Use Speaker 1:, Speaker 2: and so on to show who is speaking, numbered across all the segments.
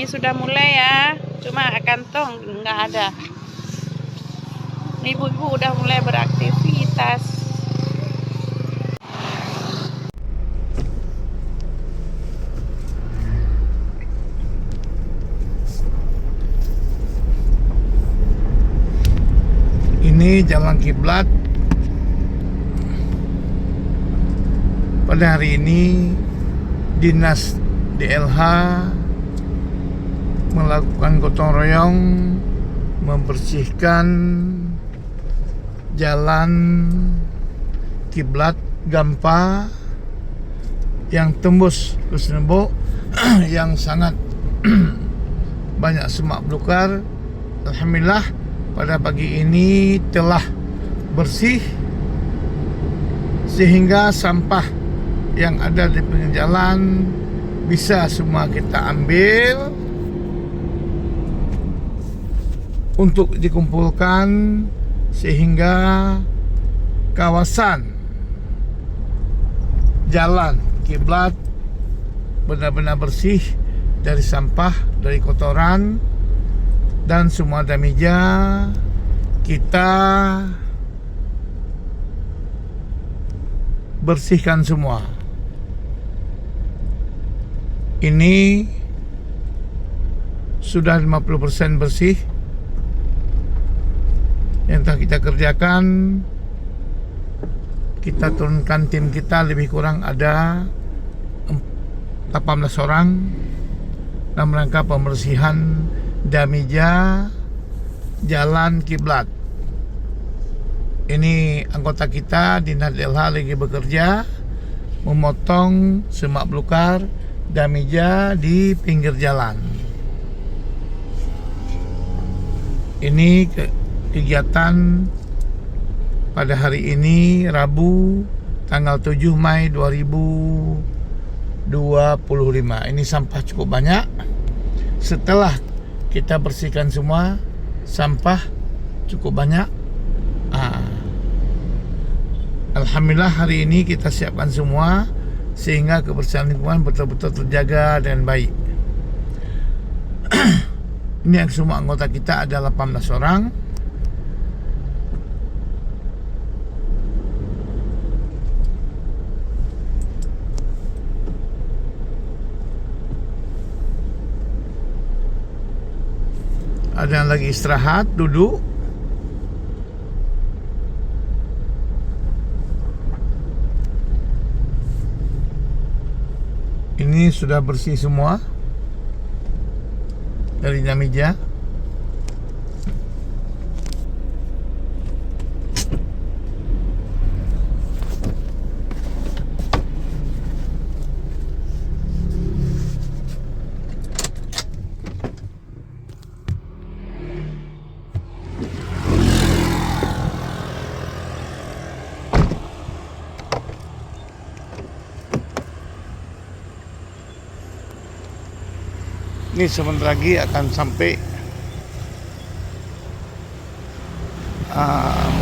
Speaker 1: sudah mulai ya, cuma kantong nggak ada. Ibu-ibu udah mulai beraktivitas.
Speaker 2: Ini Jalan Kiblat. Pada hari ini Dinas DLH melakukan gotong royong membersihkan jalan Kiblat Gampa yang tembus ke Senebo yang sangat banyak semak belukar. Alhamdulillah pada pagi ini telah bersih sehingga sampah yang ada di pinggir jalan bisa semua kita ambil untuk dikumpulkan sehingga kawasan jalan Kiblat benar-benar bersih dari sampah, dari kotoran, dan semua damija kita bersihkan semua. Ini sudah 50% bersih yang telah kita kerjakan. Kita turunkan tim kita, lebih kurang ada 18 orang dalam rangka pembersihan damija jalan Kiblat. Ini anggota kita Dinas DLH lagi bekerja memotong semak belukar damija di pinggir jalan. Ini kegiatan pada hari ini Rabu tanggal 7 Mei 2025. Ini sampah cukup banyak. Setelah kita bersihkan semua, sampah cukup banyak. Alhamdulillah hari ini kita siapkan semua sehingga kebersihan lingkungan betul-betul terjaga dengan baik. Ini yang semua anggota kita ada 18 orang. Ada yang lagi istirahat, duduk. Ini sudah bersih semua dari damija. Ini sebentar lagi akan sampai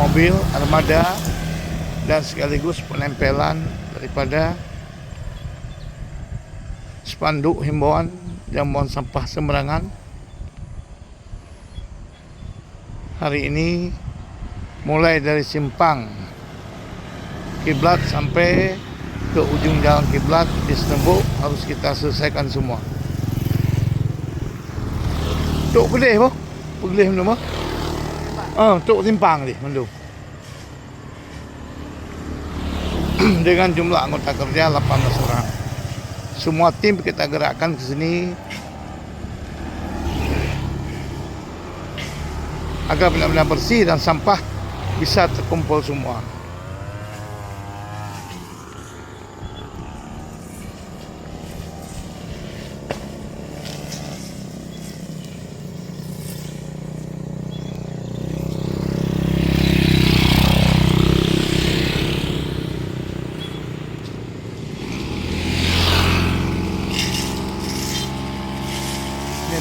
Speaker 2: mobil armada dan sekaligus penempelan daripada spanduk himbauan jangan buang sampah sembarangan. Hari ini mulai dari simpang Kiblat sampai ke ujung jalan Kiblat di Senebo harus kita selesaikan semua. Tuk pelih apa? Pelih mana? Tuk simpang ni mana? Dengan jumlah anggota kerja 18 orang. Semua tim kita gerakkan ke sini agar benar-benar bersih dan sampah bisa terkumpul semua.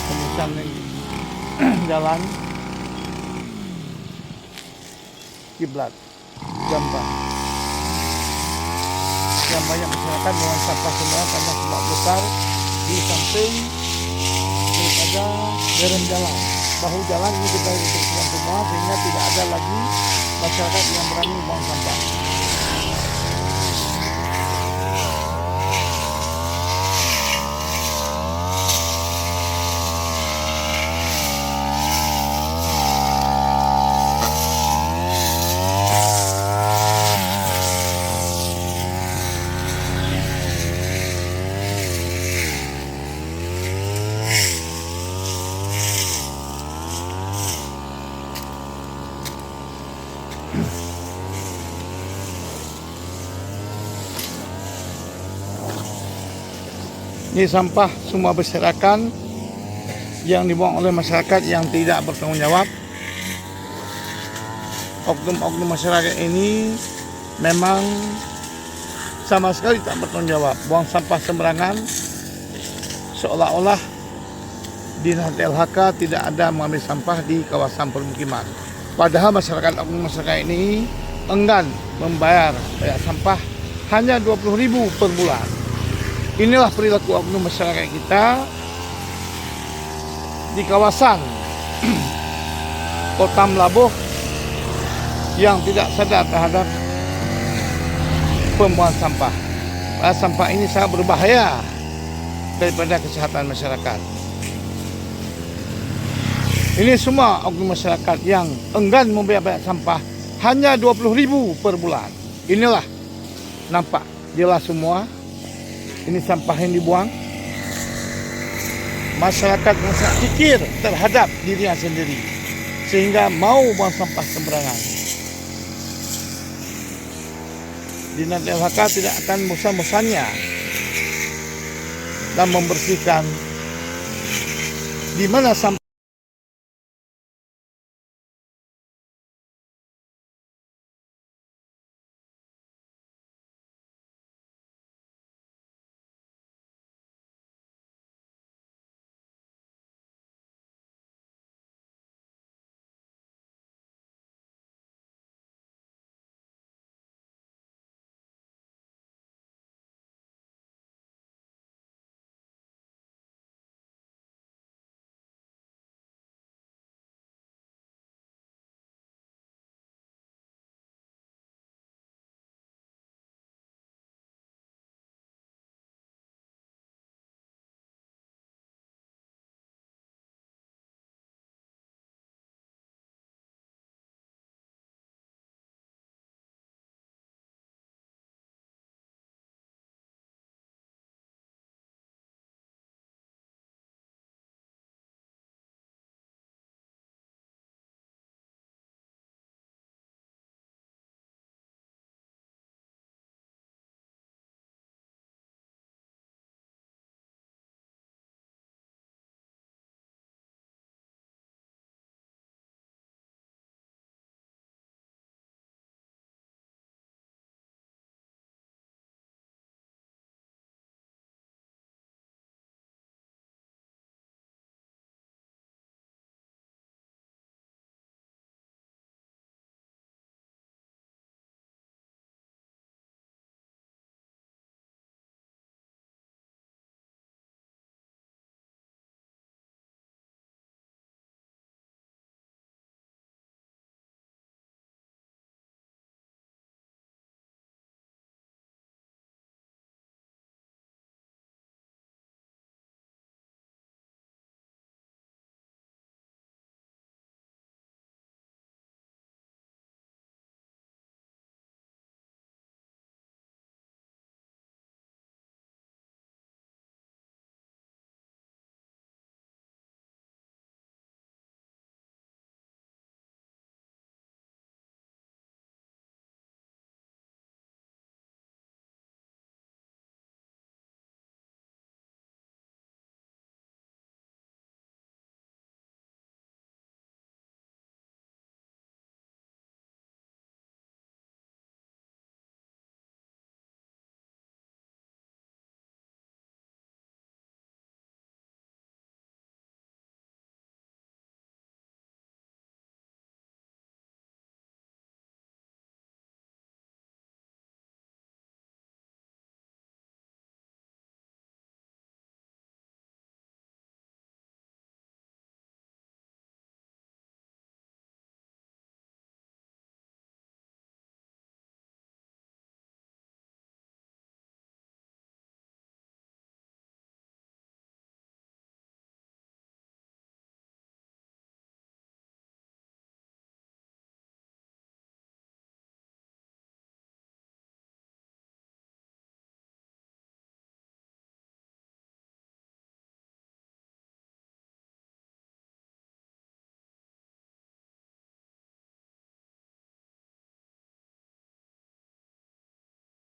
Speaker 2: Penulisan jalan Kiblat Gampa yang banyak masyarakat dengan sampah semua karena semak besar di samping ada berem jalan. Bahu jalan ini kita bersihkan semua sehingga tidak ada lagi masyarakat yang berani buang sampah. Ini sampah semua berserakan yang dibuang oleh masyarakat yang tidak bertanggung jawab. Oknum-oknum masyarakat ini memang sama sekali tak bertanggung jawab, buang sampah sembarangan, seolah-olah Dinas LHK tidak ada mengambil sampah di kawasan permukiman. Padahal oknum masyarakat ini enggan membayar pajak sampah hanya 20.000 per bulan. Inilah perilaku oknum masyarakat kita di kawasan Kota Melabuh yang tidak sadar terhadap pembuangan sampah. Sampah ini sangat berbahaya daripada kesehatan masyarakat. Ini semua oknum masyarakat yang enggan membayar pajak sampah hanya 20.000 per bulan. Inilah nampak jelas semua. Ini sampah yang dibuang. Masyarakat sangat fikir terhadap dirinya sendiri sehingga mau buang sampah sembarangan. Dinas LHK tidak akan bosan-bosannya dan membersihkan di mana sampah